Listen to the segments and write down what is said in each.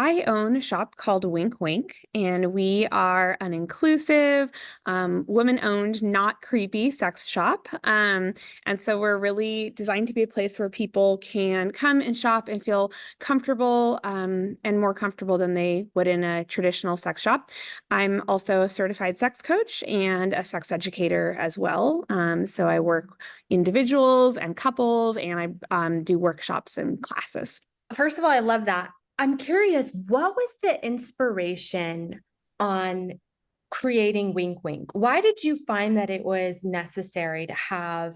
I own a shop called Wink Wink, and we are an inclusive, woman-owned, not creepy sex shop. And so we're really designed to be a place where people can come and shop and feel comfortable, and more comfortable than they would in a traditional sex shop. I'm also a certified sex coach and a sex educator as well. So I work individuals and couples, and I do workshops and classes. First of all, I love that. I'm curious, what was the inspiration on creating Wink Wink? Why did you find that it was necessary to have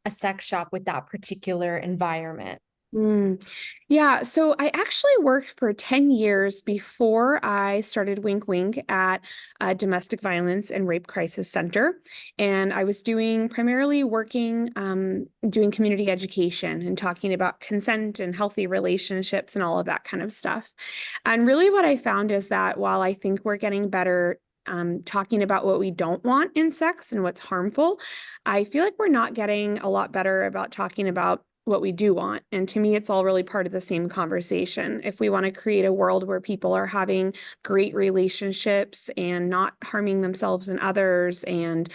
a sex shop with that particular environment? Mm. Yeah, so I actually worked for 10 years before I started Wink Wink at a domestic violence and rape crisis center. And I was doing primarily working, doing community education and talking about consent and healthy relationships and all of that kind of stuff. And really, what I found is that while I think we're getting better talking about what we don't want in sex and what's harmful, I feel like we're not getting a lot better about talking about what we do want. And to me, it's all really part of the same conversation. If we want to create a world where people are having great relationships and not harming themselves and others and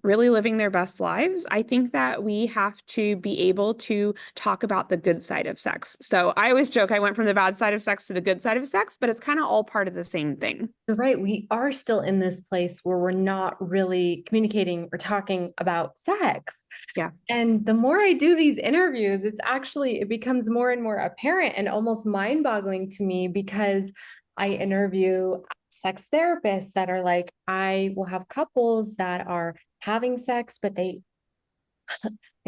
really living their best lives, I think that we have to be able to talk about the good side of sex. So I always joke I went from the bad side of sex to the good side of sex, but it's kind of all part of the same thing. You're right. We are still in this place where we're not really communicating or talking about sex. Yeah. And the more I do these interviews, it becomes more and more apparent and almost mind-boggling to me because I interview sex therapists that are like, I will have couples that are having sex, but they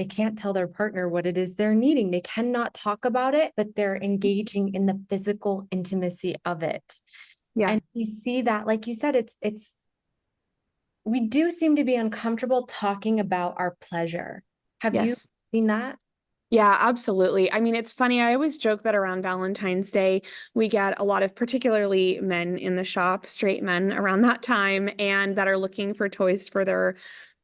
can't tell their partner what it is they're needing. They cannot talk about it, but they're engaging in the physical intimacy of it. Yeah. And we see that, like you said, it's we do seem to be uncomfortable talking about our pleasure. Have you Yes. seen that? Yeah, absolutely. I mean, it's funny. I always joke that around Valentine's Day, we get a lot of particularly men in the shop, straight men around that time, and that are looking for toys for their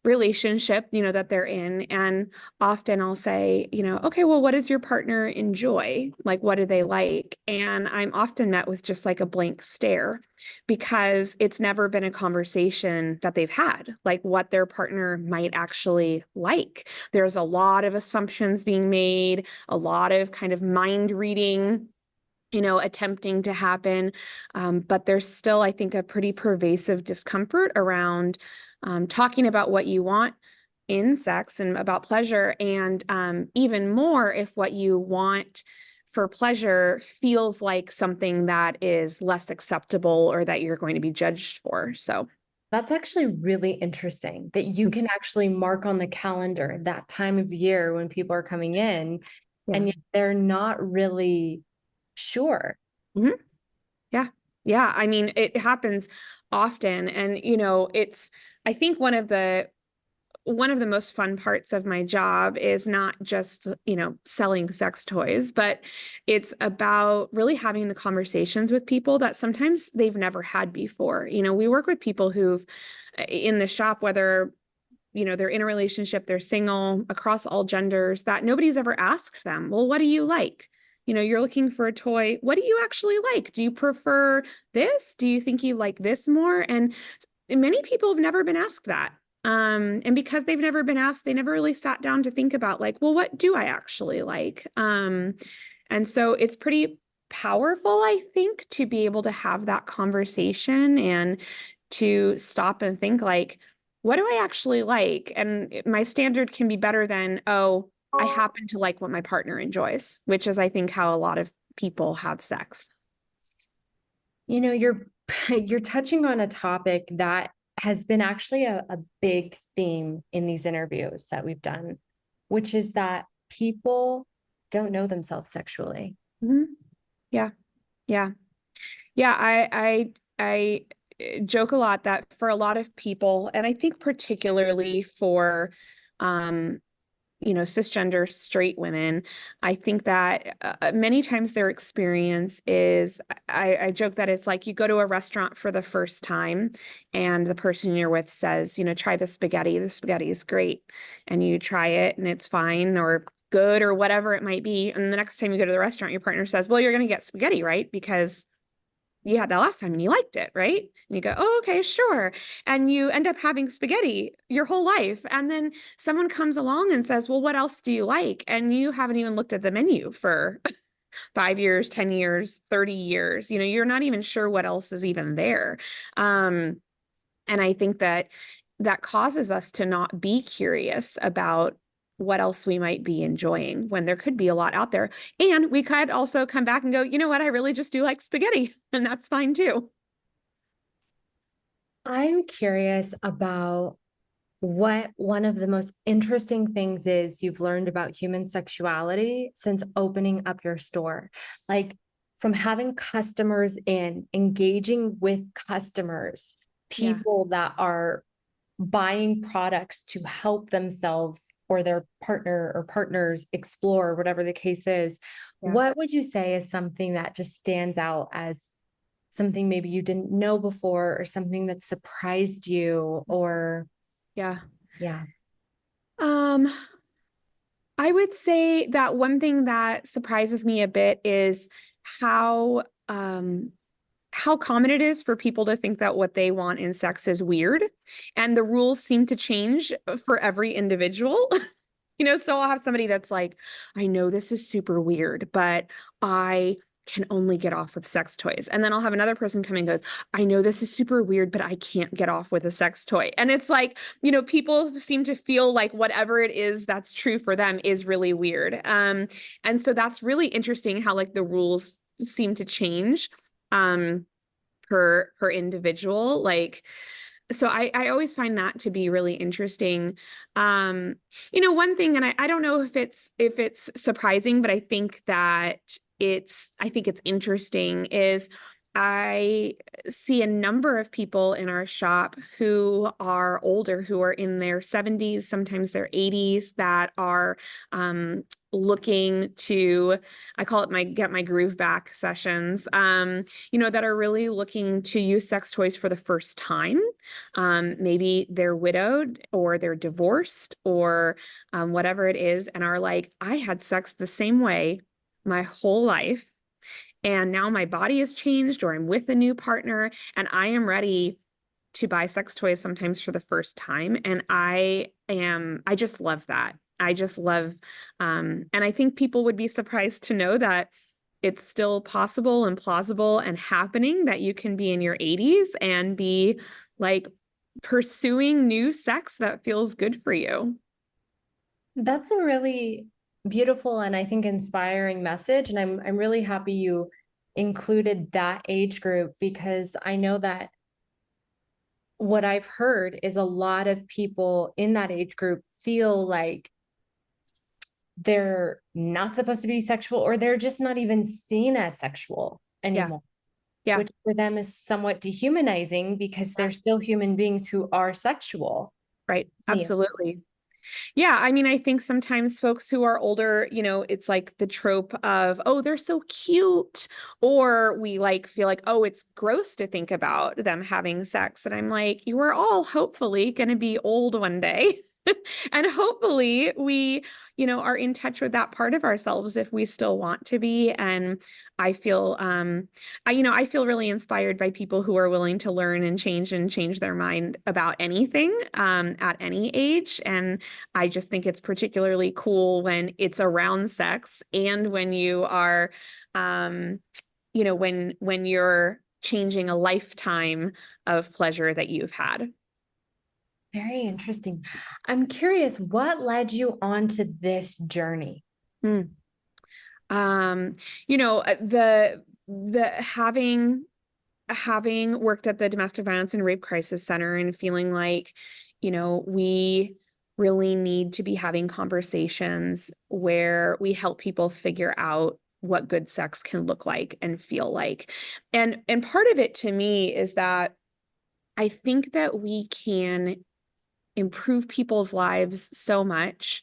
relationship, that they're in. And often I'll say, okay, well, what does your partner enjoy? Like, what do they like? And I'm often met with just like a blank stare because it's never been a conversation that they've had, like what their partner might actually like. There's a lot of assumptions being made, a lot of kind of mind reading attempting to happen. But there's still, I think, a pretty pervasive discomfort around talking about what you want in sex and about pleasure. And even more if what you want for pleasure feels like something that is less acceptable or that you're going to be judged for. So, That's actually really interesting that you can actually mark on the calendar that time of year when people are coming in, yeah. and yet they're not really sure. Mhm. Yeah. Yeah. I mean, it happens often. And, I think one of the most fun parts of my job is not just, selling sex toys, but it's about really having the conversations with people that sometimes they've never had before. We work with people who've in the shop, whether they're in a relationship, they're single, across all genders, that nobody's ever asked them, well, what do you like? You're looking for a toy. What do you actually like? Do you prefer this? Do you think you like this more? And many people have never been asked that. And because they've never been asked, they never really sat down to think about like, well, what do I actually like? And so it's pretty powerful, I think, to be able to have that conversation and to stop and think like, what do I actually like? And my standard can be better than, oh, I happen to like what my partner enjoys, which is, I think, how a lot of people have sex. You're you're touching on a topic that has been actually a big theme in these interviews that we've done, which is that people don't know themselves sexually. Mhm. Yeah, yeah, yeah. I joke a lot that for a lot of people, and I think particularly for um, cisgender straight women, I think that many times their experience is, I joke that it's like you go to a restaurant for the first time and the person you're with says, try the spaghetti. The spaghetti is great. And you try it and it's fine or good or whatever it might be. And the next time you go to the restaurant, your partner says, well, you're going to get spaghetti, right? Because you had that last time and you liked it, right? And you go, oh, okay, sure. And you end up having spaghetti your whole life. And then someone comes along and says, well, what else do you like? And you haven't even looked at the menu for 5 years, 10 years, 30 years. You're not even sure what else is even there. Um, and I think that that causes us to not be curious about what else we might be enjoying when there could be a lot out there. And we could also come back and go, you know what? I really just do like spaghetti, and that's fine too. I'm curious about what one of the most interesting things is you've learned about human sexuality since opening up your store. Like from having customers in, engaging with customers, Yeah. people that are buying products to help themselves or their partner or partners explore, whatever the case is. Yeah. What would you say is something that just stands out as something maybe you didn't know before or something that surprised you or Yeah. yeah. Um, I would say that one thing that surprises me a bit is how how common it is for people to think that what they want in sex is weird. And the rules seem to change for every individual. So I'll have somebody that's like, I know this is super weird, but I can only get off with sex toys. And then I'll have another person come and goes, I know this is super weird, but I can't get off with a sex toy. And it's like, people seem to feel like whatever it is that's true for them is really weird. And so that's really interesting how like the rules seem to change. Per individual. Like, so I always find that to be really interesting. One thing, and I don't know if it's surprising, but I think it's interesting is I see a number of people in our shop who are older, who are in their 70s, sometimes their 80s, that are looking to, I call it my get my groove back sessions, that are really looking to use sex toys for the first time. Maybe they're widowed or they're divorced or whatever it is, and are like, I had sex the same way my whole life. And now my body has changed, or I'm with a new partner, and I am ready to buy sex toys sometimes for the first time. And I just love that. I just love, and I think people would be surprised to know that it's still possible and plausible and happening that you can be in your 80s and be like pursuing new sex that feels good for you. That's a really beautiful and I think inspiring message. And I'm really happy you included that age group because I know that what I've heard is a lot of people in that age group feel like they're not supposed to be sexual or they're just not even seen as sexual Yeah. anymore, Yeah. which for them is somewhat dehumanizing because they're still human beings who are sexual. Right. Yeah. Absolutely. Yeah, I mean, I think sometimes folks who are older, it's like the trope of, oh, they're so cute, or we like feel like, oh, it's gross to think about them having sex. And I'm like, you are all hopefully going to be old one day. And hopefully we, are in touch with that part of ourselves if we still want to be. And I feel, I feel really inspired by people who are willing to learn and change their mind about anything, at any age. And I just think it's particularly cool when it's around sex and when you are, when you're changing a lifetime of pleasure that you've had. Very interesting. I'm curious, what led you onto this journey? Hmm. Um, the having worked at the Domestic Violence and Rape Crisis Center and feeling like, we really need to be having conversations where we help people figure out what good sex can look like and feel like. And part of it to me is that I think that we can improve people's lives so much,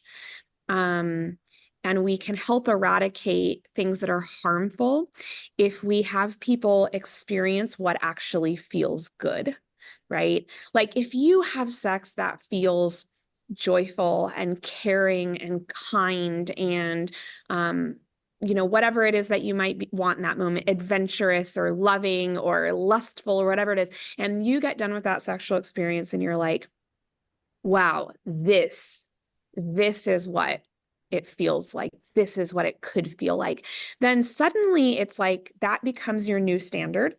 um, and we can help eradicate things that are harmful if we have people experience what actually feels good, right? Like if you have sex that feels joyful and caring and kind and whatever it is that you might want in that moment, adventurous or loving or lustful or whatever it is. And you get done with that sexual experience and you're like, wow, this is what it feels like. This is what it could feel like. Then suddenly it's like that becomes your new standard.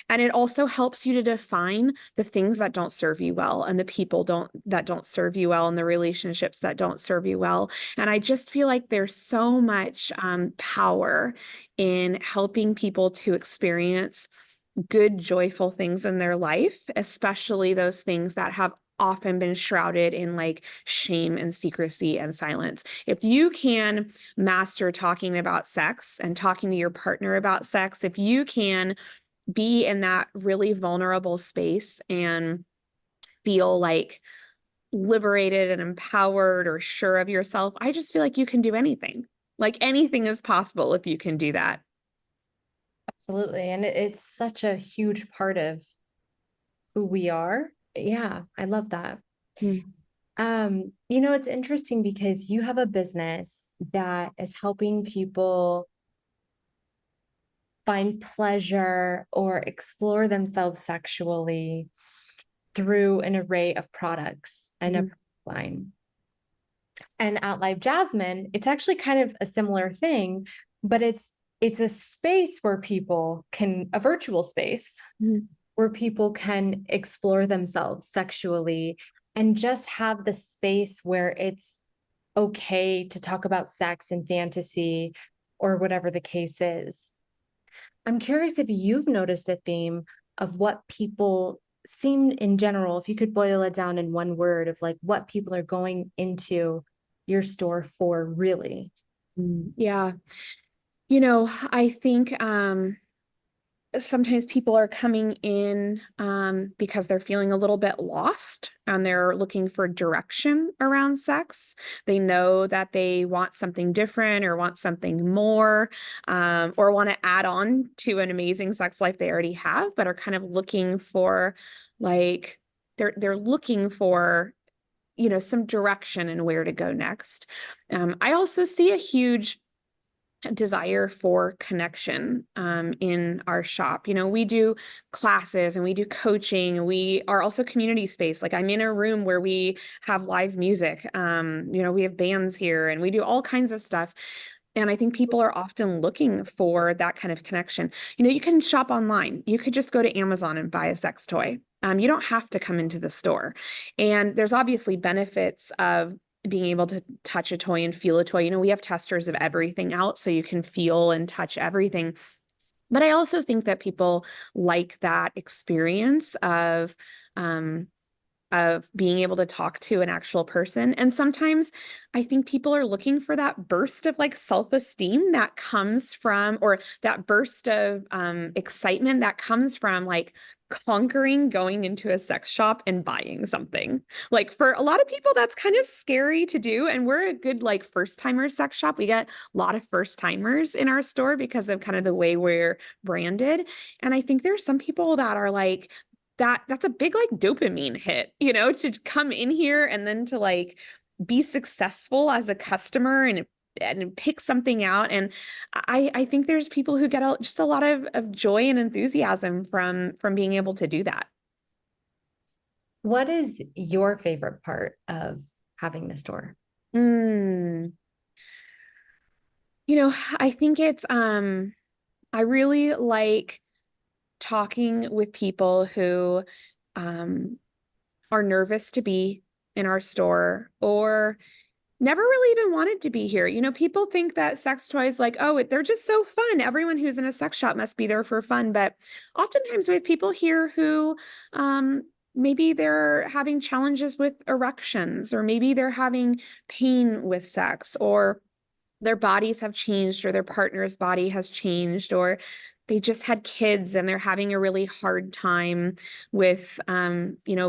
And it also helps you to define the things that don't serve you well and the people that don't serve you well and the relationships that don't serve you well. And I just feel like there's so much power in helping people to experience good, joyful things in their life, especially those things that have often been shrouded in like shame and secrecy and silence. If you can master talking about sex and talking to your partner about sex, if you can be in that really vulnerable space and feel like liberated and empowered or sure of yourself, I just feel like you can do anything. Like anything is possible if you can do that. Absolutely. And it's such a huge part of who we are. Yeah, I love that. Mm. It's interesting because you have a business that is helping people find pleasure or explore themselves sexually through an array of products and a Mhm. line. And at Live Jasmine, it's actually kind of a similar thing, but it's a space where people can a virtual space Mhm. where people can explore themselves sexually and just have the space where it's okay to talk about sex and fantasy or whatever the case is. I'm curious if you've noticed a theme of what people seem in general, if you could boil it down in one word of like what people are going into your store for really. Yeah. I think sometimes people are coming in because they're feeling a little bit lost and they're looking for direction around sex. They know that they want something different or want something more, or want to add on to an amazing sex life they already have, but are kind of looking for like they're looking for some direction and where to go next. I also see a huge desire for connection in our shop. We do classes and we do coaching. We are also community space. Like I'm in a room where we have live music. We have bands here and we do all kinds of stuff. And I think people are often looking for that kind of connection. You can shop online. You could just go to Amazon and buy a sex toy. You don't have to come into the store. And there's obviously benefits of being able to touch a toy and feel a toy. We have testers of everything out, so you can feel and touch everything. But I also think that people like that experience of being able to talk to an actual person. And sometimes I think people are looking for that burst of like self-esteem that comes from, or that burst of excitement that comes from like conquering going into a sex shop and buying something. Like for a lot of people, that's kind of scary to do. And we're a good like first timer sex shop. We get a lot of first timers in our store because of kind of the way we're branded. And I think there's some people that are like, that's a big like dopamine hit, to come in here and then to like be successful as a customer and pick something out. And I think there's people who get just a lot of joy and enthusiasm from being able to do that. What is your favorite part of having the store? Mm. I think it's I really like talking with people who um are nervous to be in our store or never really even wanted to be here. People think that sex toys, like, oh, they're just so fun. Everyone who's in a sex shop must be there for fun. But oftentimes we have people here who maybe they're having challenges with erections, or maybe they're having pain with sex, or their bodies have changed, or their partner's body has changed, or they just had kids and they're having a really hard time with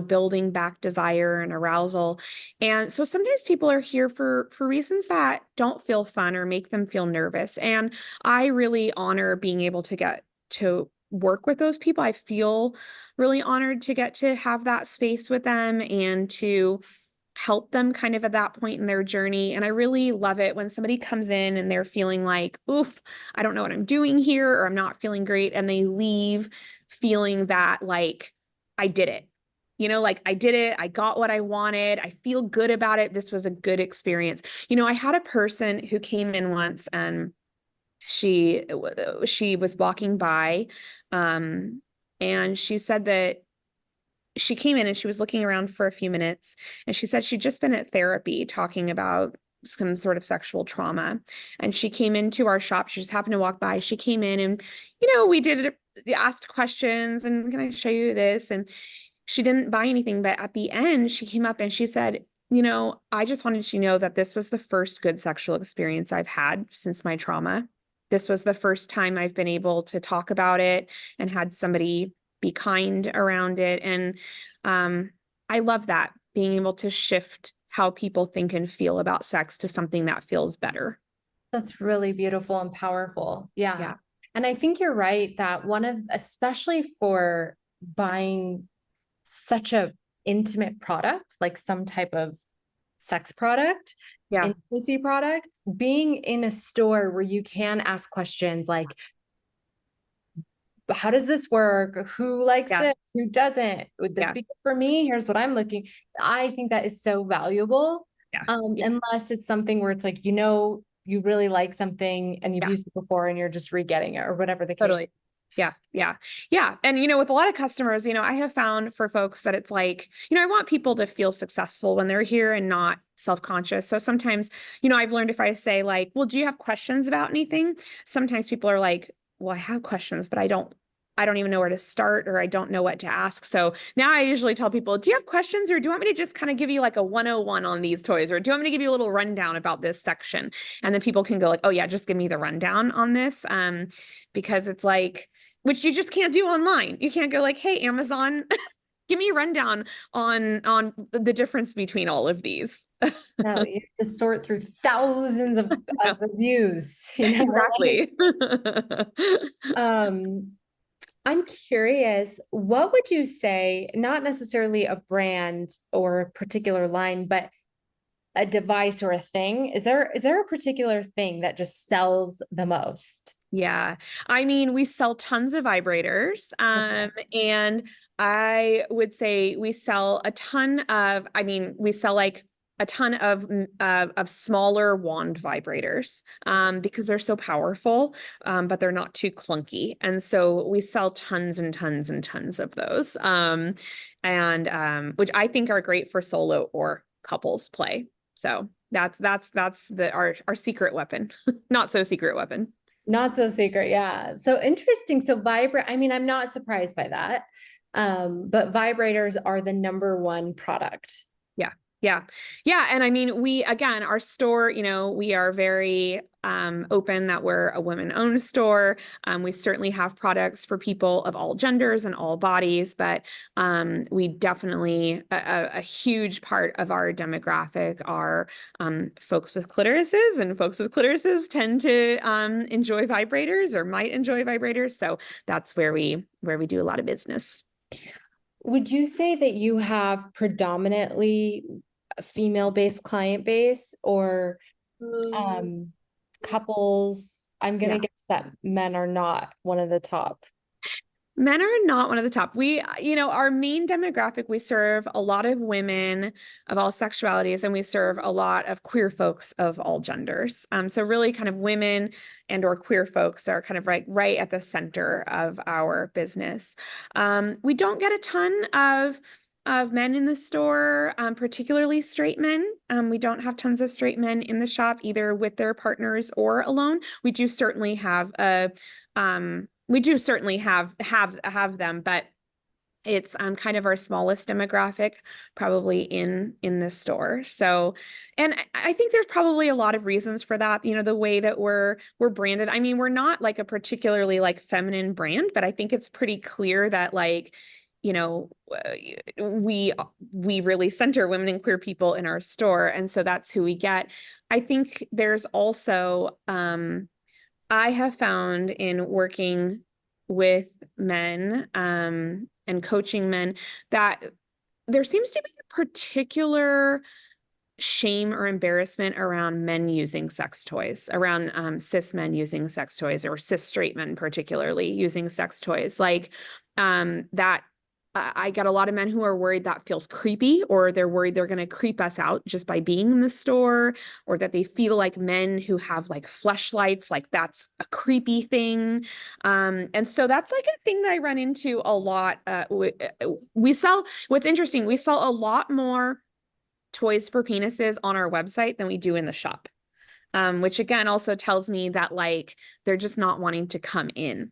building back desire and arousal. And so sometimes people are here for reasons that don't feel fun or make them feel nervous. And I really honor being able to get to work with those people. I feel really honored to get to have that space with them and to help them kind of at that point in their journey. And I really love it when somebody comes in and they're feeling like, oof, I don't know what I'm doing here, or I'm not feeling great. And they leave feeling that like, I did it. Like I did it. I got what I wanted. I feel good about it. This was a good experience. I had a person who came in once and she she was walking by, um, and she said that she came in and she was looking around for a few minutes, and she said she'd just been at therapy talking about some sort of sexual trauma. And she came into our shop. She just happened to walk by. She came in and, we asked questions and can I show you this? And she didn't buy anything. But at the end, she came up and she said, I just wanted you to know that this was the first good sexual experience I've had since my trauma. This was the first time I've been able to talk about it and had somebody be kind around it. And I love that, being able to shift how people think and feel about sex to something that feels better. That's really beautiful and powerful. Yeah. Yeah. And I think you're right that especially for buying such a intimate product, like some type of sex product, Yeah. intimacy product, being in a store where you can ask questions like, how does this work? Who likes Yeah. this? Who doesn't? Would this Yeah. be good for me? Here's what I'm looking. I think that is so valuable. Yeah. Yeah. Unless it's something where it's like, you really like something and you've Yeah. used it before and you're just re-getting it or whatever the case. Totally. Yeah, yeah, yeah. And, with a lot of customers, I have found for folks that it's like, I want people to feel successful when they're here and not self-conscious. So sometimes, I've learned if I say like, well, do you have questions about anything? Sometimes people are like, well, I have questions, but I don't even know where to start, or I don't know what to ask. So now I usually tell people, do you have questions, or do you want me to just kind of give you like a 101 on these toys? Or do you want me to give you a little rundown about this section? And then people can go like, oh yeah, just give me the rundown on this. Because it's like, which you just can't do online. You can't go like, hey, Amazon, give me a rundown on the difference between all of these. No, you have to sort through thousands of Yeah, reviews, like, exactly. um, I'm curious, what would you say, not necessarily a brand or a particular line, but a device or a thing? Is there a particular thing that just sells the most? Yeah. I mean, we sell tons of vibrators. Okay. And I would say we sell a ton of, I mean, we sell like a ton of smaller wand vibrators, because they're so powerful, but they're not too clunky. And so we sell tons and tons and tons of those, and which I think are great for solo or couples play. So that's our secret weapon, not so secret weapon. Not so secret, yeah. So interesting. So vibrate, I mean, I'm not surprised by that. But vibrators are the number one product. Yeah. Yeah. Yeah. And I mean, again, our store, we are very open that we're a women-owned store. We certainly have products for people of all genders and all bodies, but we definitely, a huge part of our demographic are folks with clitorises, and folks with clitorises tend to enjoy vibrators or might enjoy vibrators. So that's where we do a lot of business. Would you say that you have predominantly a female-based client base or um couples? I'm gonna Yeah. guess that men are not one of the top. Men are not one of the top. Our main demographic, we serve a lot of women of all sexualities, and we serve a lot of queer folks of all genders. So really kind of women and or queer folks are kind of right at the center of our business. We don't get a ton of men in the store, particularly straight men. We don't have tons of straight men in the shop, either with their partners or alone. We do certainly have them, but it's kind of our smallest demographic probably in this store. So, and I think there's probably a lot of reasons for that. The way that we're branded. I mean, we're not like a particularly like feminine brand, but I think it's pretty clear that like, we really center women and queer people in our store, and so that's who we get. I think there's also I have found in working with men, and coaching men, that there seems to be a particular shame or embarrassment around men using sex toys, around cis men using sex toys, or cis straight men particularly using sex toys. Like that I get a lot of men who are worried that feels creepy, or they're worried they're going to creep us out just by being in the store, or that they feel like men who have like fleshlights, like that's a creepy thing. And so that's like a thing that I run into a lot. We sell, what's interesting, we sell a lot more toys for penises on our website than we do in the shop. Which again also tells me that like they're just not wanting to come in.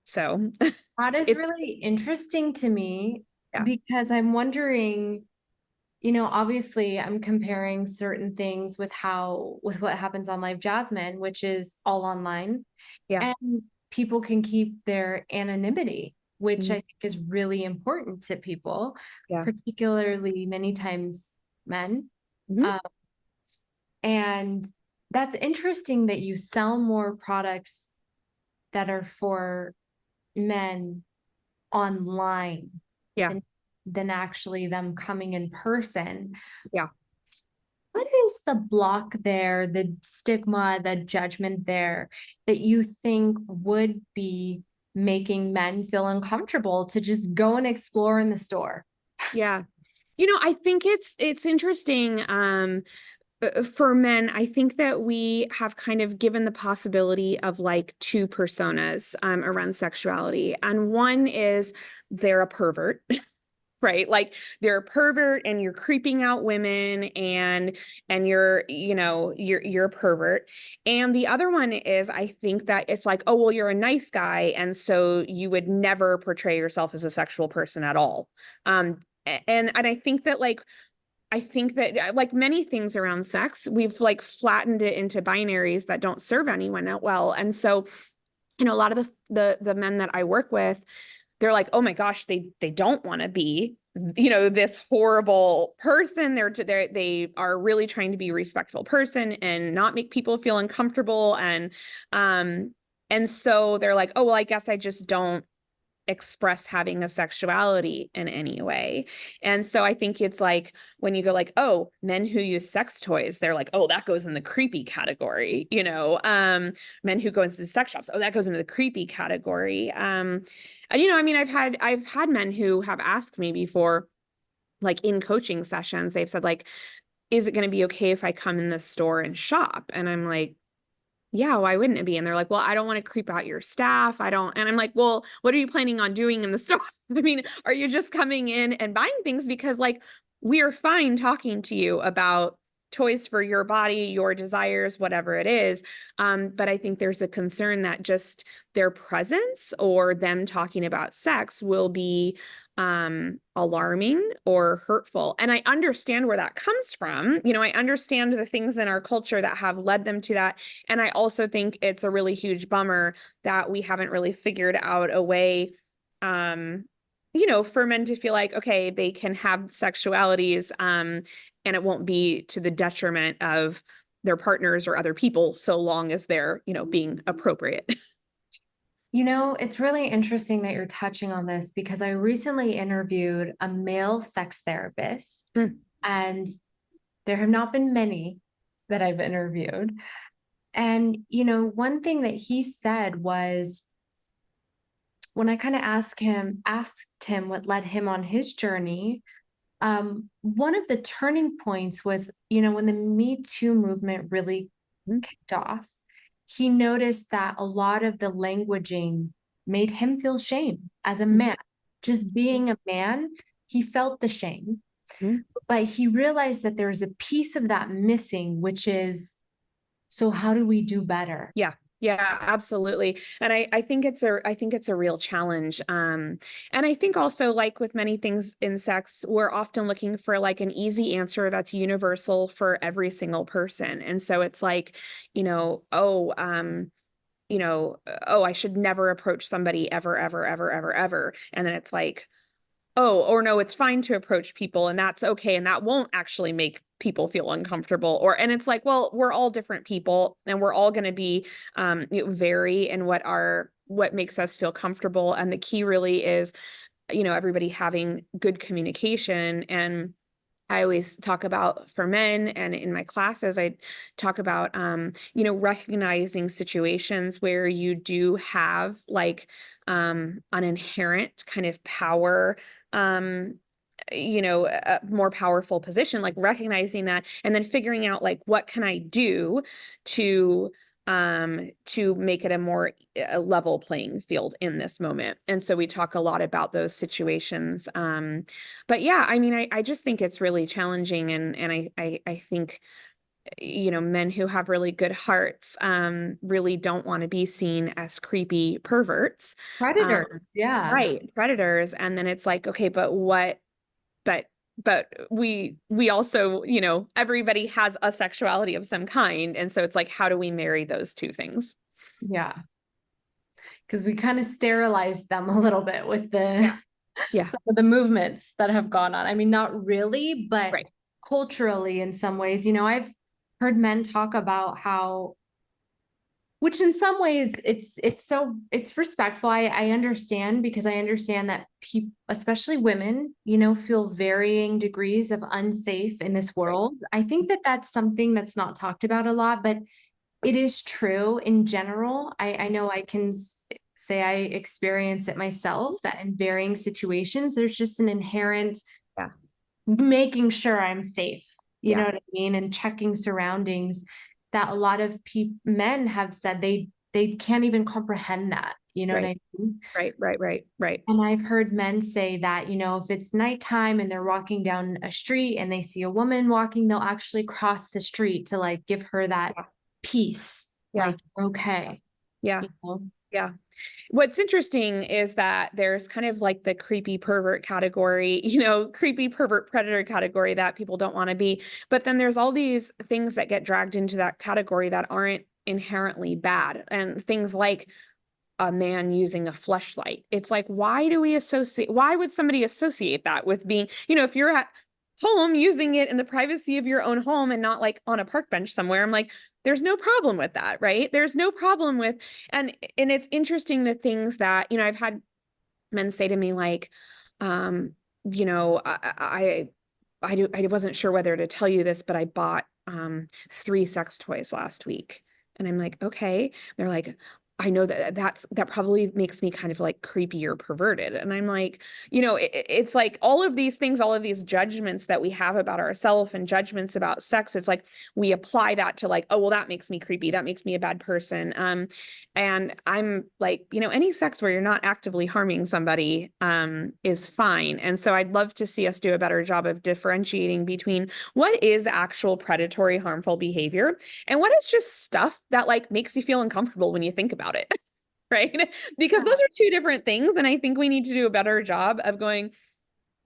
So That is it's really interesting to me yeah, because I'm wondering, obviously I'm comparing certain things with what happens on Live Jasmine, which is all online, yeah, and people can keep their anonymity, which I mhm, think is really important to people, yeah, particularly many times men. mhm, Um, and that's interesting that you sell more products that are for men online yeah, than actually them coming in person. yeah. What is the block there, the stigma, the judgment there that you think would be making men feel uncomfortable to just go and explore in the store? Yeah. I think it's interesting. For men, I think that we have kind of given the possibility of like two personas around sexuality. And one is they're a pervert, right? Like they're a pervert and you're creeping out women and you're a pervert. And the other one is I think that it's like, oh, well, you're a nice guy. And so you would never portray yourself as a sexual person at all. And I think that like many things around sex, we've like flattened it into binaries that don't serve anyone that well. And so, a lot of the men that I work with, they're like, oh my gosh, they don't want to be, this horrible person. They are really trying to be a respectful person and not make people feel uncomfortable. And so they're like, oh well, I guess I just don't express having a sexuality in any way. And so I think it's like when you go like, oh, men who use sex toys, they're like, oh, that goes in the creepy category, men who go into sex shops, oh, that goes into the creepy category. And I mean, I've had men who have asked me before, like in coaching sessions, they've said like, is it going to be okay if I come in the store and shop? And I'm like, yeah, why wouldn't it be? And they're like, well, I don't want to creep out your staff. I don't. And I'm like, well, what are you planning on doing in the store? I mean, are you just coming in and buying things? Because like, we are fine talking to you about toys for your body, your desires, whatever it is. But I think there's a concern that just their presence or them talking about sex will be alarming or hurtful. And I understand where that comes from. I understand the things in our culture that have led them to that. And I also think it's a really huge bummer that we haven't really figured out a way, um, for men to feel like, okay, they can have sexualities, and it won't be to the detriment of their partners or other people, so long as they're, being appropriate. It's really interesting that you're touching on this because I recently interviewed a male sex therapist, Mm, and there have not been many that I've interviewed. And, one thing that he said was when I kind of asked him what led him on his journey, one of the turning points was, when the Me Too movement really mm, kicked off, he noticed that a lot of the languaging made him feel shame as a mm, man. Just being a man, he felt the shame. mm. But he realized that there's a piece of that missing, which is, so how do we do better? Yeah. Yeah, absolutely. And I think it's a real challenge. And I think also like with many things in sex, we're often looking for like an easy answer that's universal for every single person. And so it's like, oh, I should never approach somebody ever, ever, ever, ever, ever. And then it's like, oh, or no, it's fine to approach people and that's okay. And that won't actually make people feel uncomfortable. And it's like, well, we're all different people and we're all going to be, vary in what makes us feel comfortable. And the key really is, everybody having good communication and I always talk about for men, and in my classes, I talk about, recognizing situations where you do have like an inherent kind of power, um, a more powerful position, like recognizing that and then figuring out like, what can I do to make it a more a level playing field in this moment. And so we talk a lot about those situations. But yeah, I mean, I just think it's really challenging, and I think, men who have really good hearts really don't want to be seen as creepy perverts. um Predators, yeah. right, predators. And then it's like, okay, but what, but we also, everybody has a sexuality of some kind, and so it's like, how do we marry those two things? Yeah. Because we kind of sterilized them a little bit with Yeah. the Yeah. some of the movements that have gone on. I mean, not really, but Right. culturally in some ways. I've heard men talk about how, which in some ways it's respectful. I understand, because I understand that people, especially women, feel varying degrees of unsafe in this Right. world. I think that that's something that's not talked about a lot, but it is true in general. I know I can say I experience it myself, that in varying situations, there's just an inherent Yeah. making sure I'm safe. You know Yeah. what I mean? And checking surroundings, that a lot of men have said they can't even comprehend that. You know what Right. I mean? Right. Right. Right. Right. And I've heard men say that, if it's nighttime and they're walking down a street and they see a woman walking, they'll actually cross the street to like give her that Yeah. peace, Yeah. like, okay, Yeah. you know? Yeah. What's interesting is that there's kind of like the creepy pervert category, creepy pervert predator category that people don't want to be. But then there's all these things that get dragged into that category that aren't inherently bad. And things like a man using a fleshlight. It's like, why would somebody associate that with being, if you're at home using it in the privacy of your own home and not like on a park bench somewhere, I'm like, there's no problem with that, right? There's no problem with, and it's interesting the things that, I've had men say to me like, um, you know, I wasn't sure whether to tell you this, but I bought 3 sex toys last week. And I'm like, okay. They're like, I know that probably makes me kind of like creepy or perverted. And I'm like, it's like all of these things, all of these judgments that we have about ourselves and judgments about sex. It's like we apply that to like, oh, well, that makes me creepy. That makes me a bad person. And I'm like, any sex where you're not actively harming somebody is fine. And so I'd love to see us do a better job of differentiating between what is actual predatory, harmful behavior and what is just stuff that like makes you feel uncomfortable when you think about it. Right? Because those Yeah. are two different things. And I think we need to do a better job of going,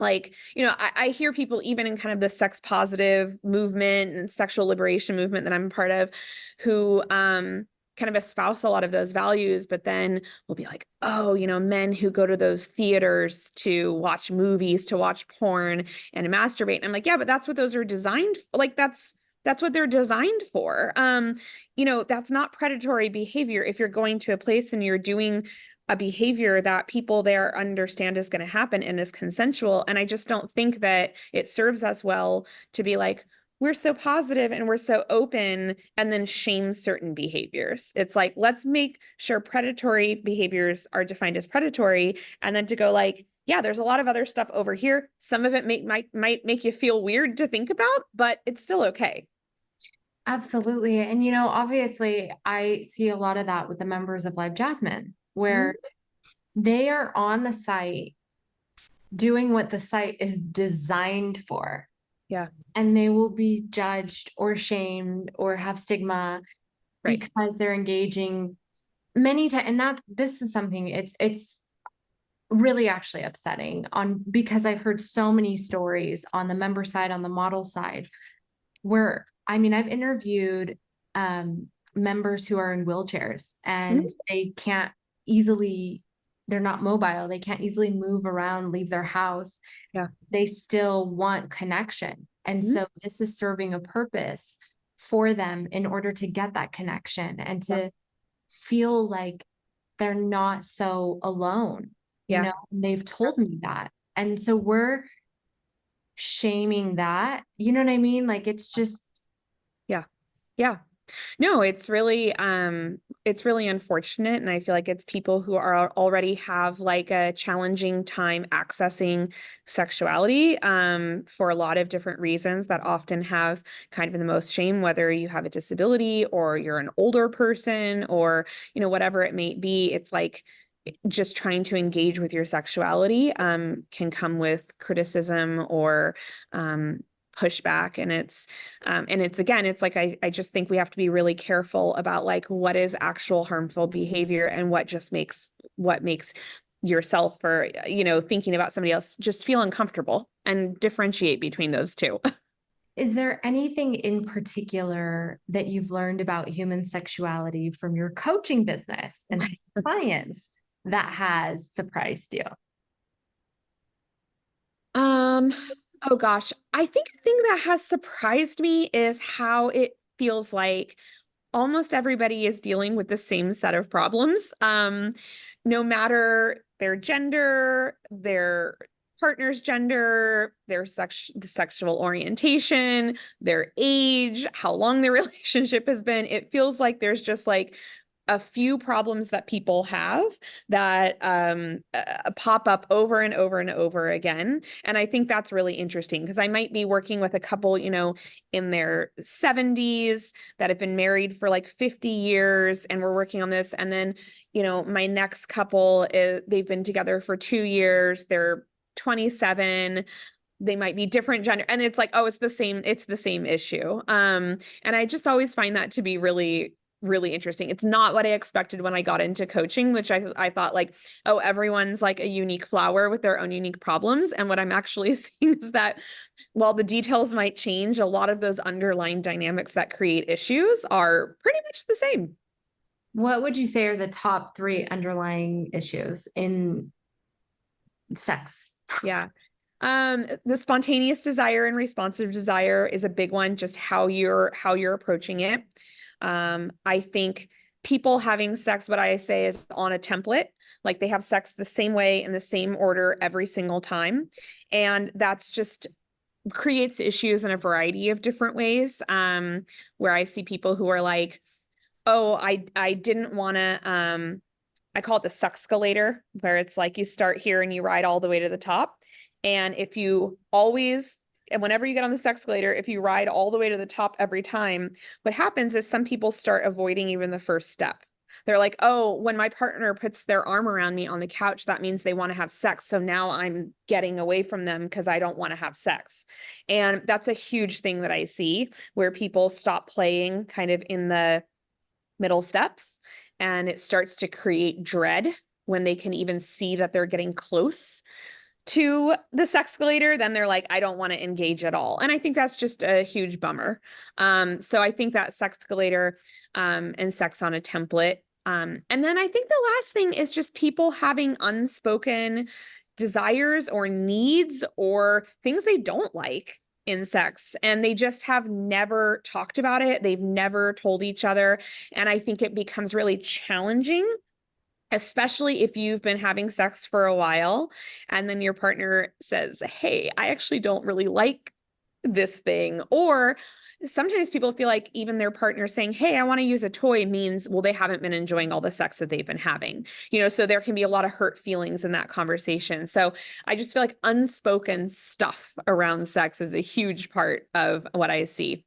like, I hear people even in kind of the sex positive movement and sexual liberation movement that I'm a part of, who kind of espouse a lot of those values, but then will be like, oh, men who go to those theaters to watch movies, to watch porn and to masturbate. And I'm like, yeah, but that's what those are designed for. Like that's what they're designed for. That's not predatory behavior if you're going to a place and you're doing a behavior that people there understand is going to happen and is consensual. And I just don't think that it serves us well to be like, we're so positive and we're so open and then shame certain behaviors. It's like, let's make sure predatory behaviors are defined as predatory. And then to go like, yeah, there's a lot of other stuff over here. Some of it might make you feel weird to think about, but it's still okay. Absolutely. And obviously I see a lot of that with the members of Live Jasmine, Mhm. where they are on the site doing what the site is designed for, Yeah. and they will be judged or shamed or have stigma Right. because they're engaging many times. And that this is something, it's really actually upsetting, on because I've heard so many stories on the member side, on the model side, where, I mean, I've interviewed members who are in wheelchairs and Mhm. they can't easily, they're not mobile, they can't easily move around, leave their house. Yeah. They still want connection. And Mhm. so this is serving a purpose for them in order to get that connection and Yeah. to feel like they're not so alone. Yeah. And they've told me that. And so we're shaming that. You know what I mean? Like it's just, Yeah. Yeah. No, it's really unfortunate. And I feel like it's people who are already have like a challenging time accessing sexuality, for a lot of different reasons that often have kind of the most shame, whether you have a disability or you're an older person or, whatever it may be. It's like just trying to engage with your sexuality, can come with criticism or, pushback. And it's again, it's like I just think we have to be really careful about like what is actual harmful behavior and what makes yourself or thinking about somebody else just feel uncomfortable and differentiate between those two. is there anything in particular that you've learned about human sexuality from your coaching business and clients that has surprised you? Um, oh gosh, I think the thing that has surprised me is how it feels like almost everybody is dealing with the same set of problems. No matter their gender, their partner's gender, their sexual orientation, their age, how long their relationship has been. It feels like there's just like a few problems that people have that pop up over and over and over again. And I think that's really interesting because I might be working with a couple, in their 70s that have been married for like 50 years and we're working on this. And then, my next couple, they've been together for 2 years. They're 27. They might be different gender. And it's like, oh, it's the same issue. And I just always find that to be really, really interesting. It's not what I expected when I got into coaching, which I thought like, oh, everyone's like a unique flower with their own unique problems. And what I'm actually seeing is that while the details might change, a lot of those underlying dynamics that create issues are pretty much the same. What would you say are the top three underlying issues in sex? Yeah. The spontaneous desire and responsive desire is a big one, just how you're approaching it. I think people having sex, what I say is on a template, like they have sex the same way in the same order every single time. And that's just creates issues in a variety of different ways. Where I see people who are like, oh, I didn't want to, I call it the sexcalator, where it's like you start here and you ride all the way to the top. And if you always, and whenever you get on the sexcalator, if you ride all the way to the top every time, what happens is some people start avoiding even the first step. They're like, oh, when my partner puts their arm around me on the couch, that means they want to have sex. So now I'm getting away from them because I don't want to have sex. And that's a huge thing that I see where people stop playing kind of in the middle steps and it starts to create dread when they can even see that they're getting close to the sexcalator, then they're like, I don't want to engage at all. And I think that's just a huge bummer. So I think that sexcalator, and sex on a template. And then I think the last thing is just people having unspoken desires or needs or things they don't like in sex and they just have never talked about it. They've never told each other. And I think it becomes really challenging, especially if you've been having sex for a while and then your partner says, hey, I actually don't really like this thing. Or sometimes people feel like even their partner saying, hey, I want to use a toy means, well, they haven't been enjoying all the sex that they've been having. So there can be a lot of hurt feelings in that conversation. So I just feel like unspoken stuff around sex is a huge part of what I see.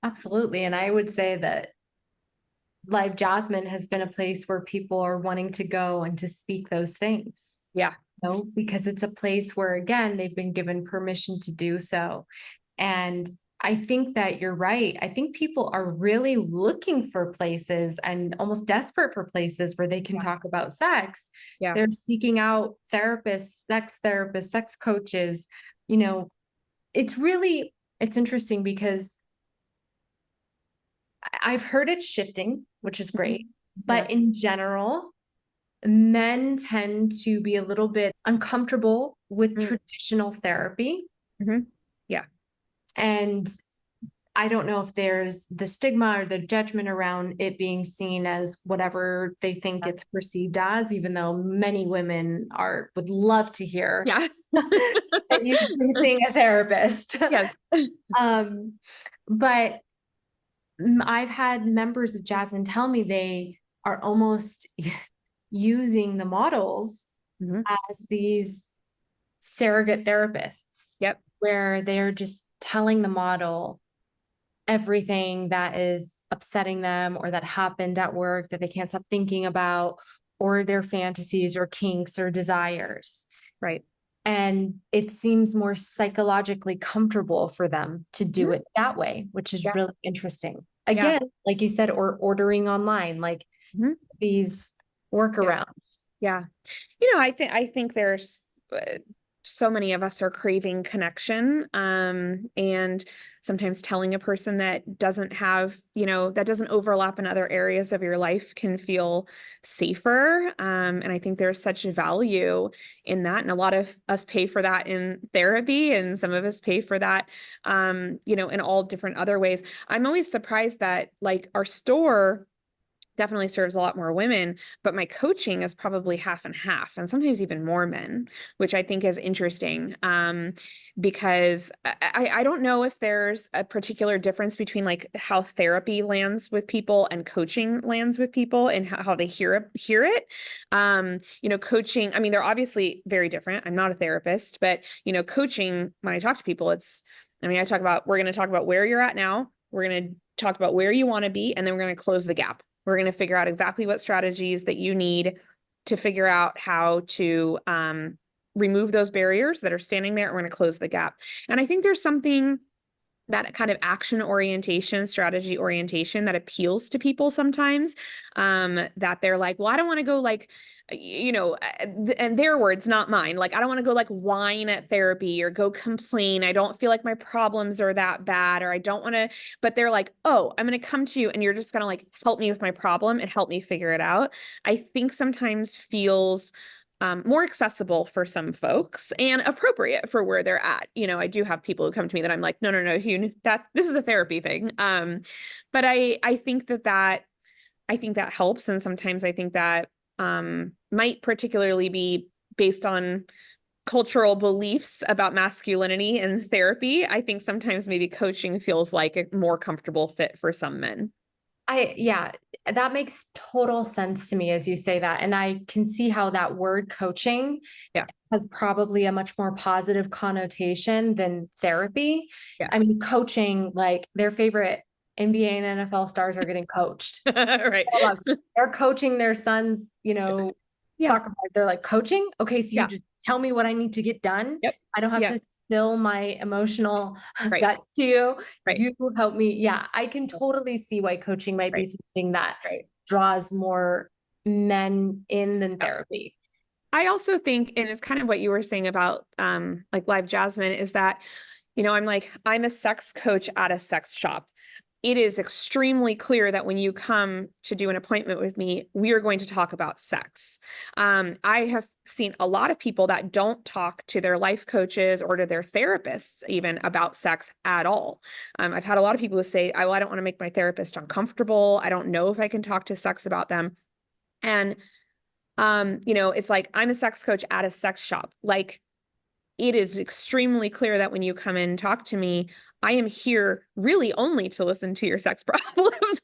Absolutely. And I would say that Live Jasmine has been a place where people are wanting to go and to speak those things, Yeah. because it's a place where, again, they've been given permission to do so. And I think that you're right. I think people are really looking for places and almost desperate for places where they can Yeah. talk about sex. Yeah. They're seeking out therapists, sex coaches. You know, it's interesting because I've heard it shifting, which is great. Yeah. But in general, men tend to be a little bit uncomfortable with Mm-hmm. traditional therapy. Yeah. And I don't know if there's the stigma or the judgment around it being seen as whatever they think it's perceived as, even though many women would love to hear Yeah. that you've been seeing a therapist. Yes. Um, but I've had members of Jasmine tell me they are almost using the models Mhm. as these surrogate therapists, Yep. where they're just telling the model everything that is upsetting them or that happened at work that they can't stop thinking about, or their fantasies or kinks or desires. Right. And it seems more psychologically comfortable for them to do Mhm. it that way, which is Yeah. really interesting. Yeah. Again, like you said, or ordering online, like Mhm. these Yeah. workarounds. Yeah. I think there's so many of us are craving connection, and sometimes telling a person that doesn't have, that doesn't overlap in other areas of your life can feel safer. And I think there's such value in that. And a lot of us pay for that in therapy, and some of us pay for that, in all different other ways. I'm always surprised that like our store definitely serves a lot more women, but my coaching is probably half and half, and sometimes even more men, which I think is interesting. Because I don't know if there's a particular difference between like how therapy lands with people and coaching lands with people and how they hear it. Coaching, I mean, they're obviously very different. I'm not a therapist, but coaching, when I talk to people, we're going to talk about where you're at now. We're going to talk about where you want to be, and then we're going to close the gap. We're going to figure out exactly what strategies that you need to figure out how to remove those barriers that are standing there. And we're going to close the gap. And I think there's something, that kind of action orientation, strategy orientation, that appeals to people sometimes, that they're like, well, I don't want to go like, and their words, not mine. Like, I don't want to go like whine at therapy or go complain. I don't feel like my problems are that bad, or I don't want to, but they're like, oh, I'm going to come to you and you're just going to like help me with my problem and help me figure it out. I think sometimes feels more accessible for some folks and appropriate for where they're at. I do have people who come to me that I'm like, no, no, no, this is a therapy thing. But I think that helps. And sometimes I think that might particularly be based on cultural beliefs about masculinity and therapy. I think sometimes maybe coaching feels like a more comfortable fit for some men. Yeah, that makes total sense to me as you say that. And I can see how that word coaching Yeah. has probably a much more positive connotation than therapy. Yeah. I mean, coaching, like their favorite NBA and NFL stars are getting coached. Right. They're coaching their sons, Yeah. soccer. They're like, coaching? Okay, so you Yeah. just tell me what I need to get done. Yep. I don't have Yeah. to spill my emotional Right. guts to you. Right. You help me. Yeah, I can totally see why coaching might be Right. something that Right. draws more men in than Yeah. therapy. I also think, and it's kind of what you were saying about like Live Jasmine, is that, I'm a sex coach at a sex shop. It is extremely clear that when you come to do an appointment with me, we are going to talk about sex. I have seen a lot of people that don't talk to their life coaches or to their therapists even about sex at all. I've had a lot of people who say, oh, I don't want to make my therapist uncomfortable. I don't know if I can talk to sex about them. And it's like, I'm a sex coach at a sex shop. Like, it is extremely clear that when you come in and talk to me, I am here really only to listen to your sex problems.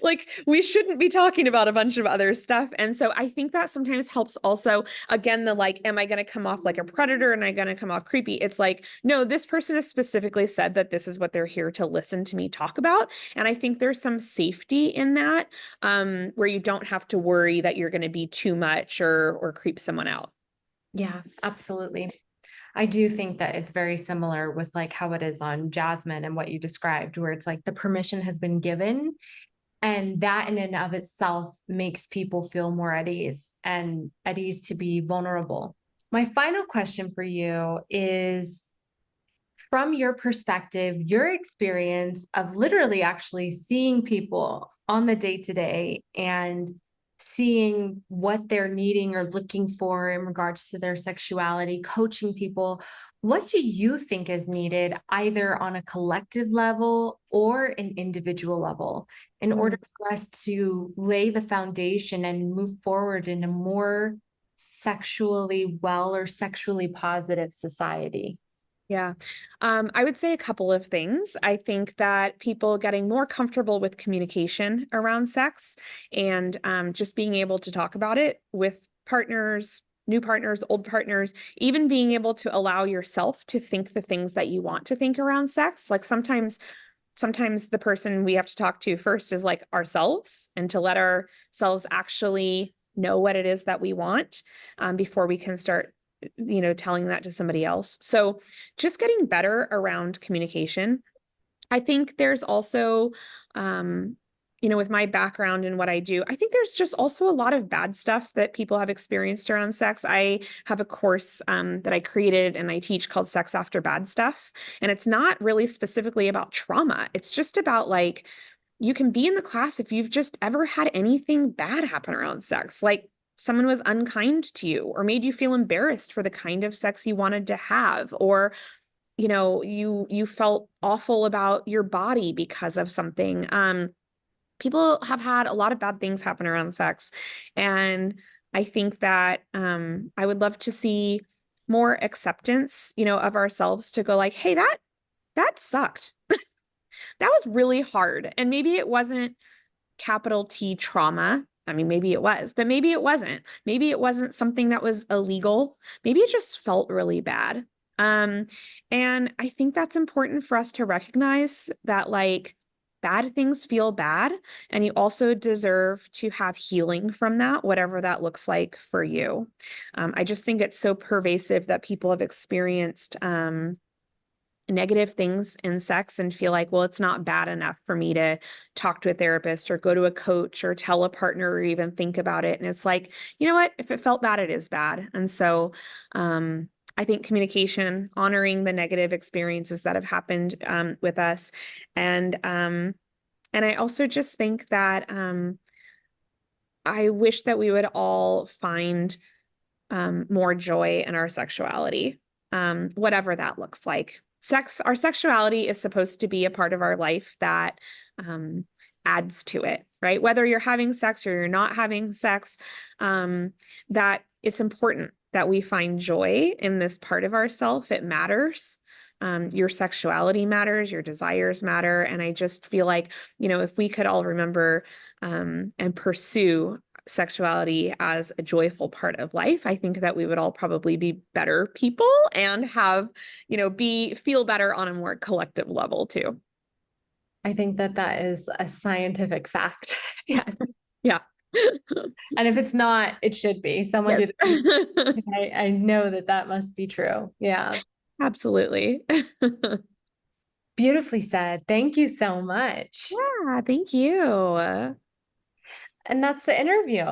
like we shouldn't be talking about a bunch of other stuff. And so I think that sometimes helps also, again, the like, am I going to come off like a predator and I'm going to come off creepy? It's like, no, this person has specifically said that this is what they're here to listen to me talk about. And I think there's some safety in that, where you don't have to worry that you're going to be too much or creep someone out. Yeah, absolutely. I do think that it's very similar with like how it is on Jasmine and what you described, where it's like the permission has been given. And that in and of itself makes people feel more at ease and at ease to be vulnerable. My final question for you is, from your perspective, your experience of literally actually seeing people on the day to day and seeing what they're needing or looking for in regards to their sexuality, coaching people, what do you think is needed either on a collective level or an individual level in order for us to lay the foundation and move forward in a more sexually well or sexually positive society? Yeah. I would say a couple of things. I think that people getting more comfortable with communication around sex and just being able to talk about it with partners, new partners, old partners, even being able to allow yourself to think the things that you want to think around sex. Like sometimes the person we have to talk to first is like ourselves, and to let ourselves actually know what it is that we want before we can start, telling that to somebody else. So just getting better around communication. I think there's also, um, with my background and what I do, I think there's just also a lot of bad stuff that people have experienced around sex. I have a course that I created and I teach called Sex After Bad Stuff. And it's not really specifically about trauma. It's just about like, you can be in the class if you've just ever had anything bad happen around sex, like someone was unkind to you or made you feel embarrassed for the kind of sex you wanted to have, or you felt awful about your body because of something. People have had a lot of bad things happen around sex, and I think that I would love to see more acceptance, of ourselves to go like, hey, that sucked. That was really hard, and maybe it wasn't capital T trauma. I mean, maybe it was, but maybe it wasn't. Maybe it wasn't something that was illegal. Maybe it just felt really bad. Um, and I think that's important for us to recognize that like bad things feel bad, and you also deserve to have healing from that, whatever that looks like for you. I just think it's so pervasive that people have experienced negative things in sex and feel like, well, it's not bad enough for me to talk to a therapist or go to a coach or tell a partner or even think about it. And it's like, you know what? If it felt bad, it is bad. And so, I think communication, honoring the negative experiences that have happened with us, and I also just think that I wish that we would all find more joy in our sexuality, whatever that looks like. Our sexuality is supposed to be a part of our life that um, adds to it, right? Whether you're having sex or you're not having sex, that it's important that we find joy in this part of ourself. It matters. Your sexuality matters, your desires matter. And I just feel like, if we could all remember and pursue sexuality as a joyful part of life, I think that we would all probably be better people and have, feel better on a more collective level too. I think that that is a scientific fact. Yes. Yeah. And if it's not, it should be. Someone Yes. did the research. I know that that must be true. Yeah. Absolutely. Beautifully said. Thank you so much. Yeah, thank you. And that's the interview.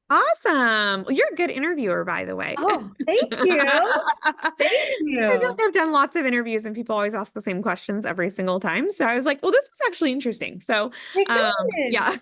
Awesome. Well, you're a good interviewer, by the way. Oh, thank you. Thank I feel you. like I've done lots of interviews and people always ask the same questions every single time. So I was like, well, this was actually interesting. So, My goodness. yeah.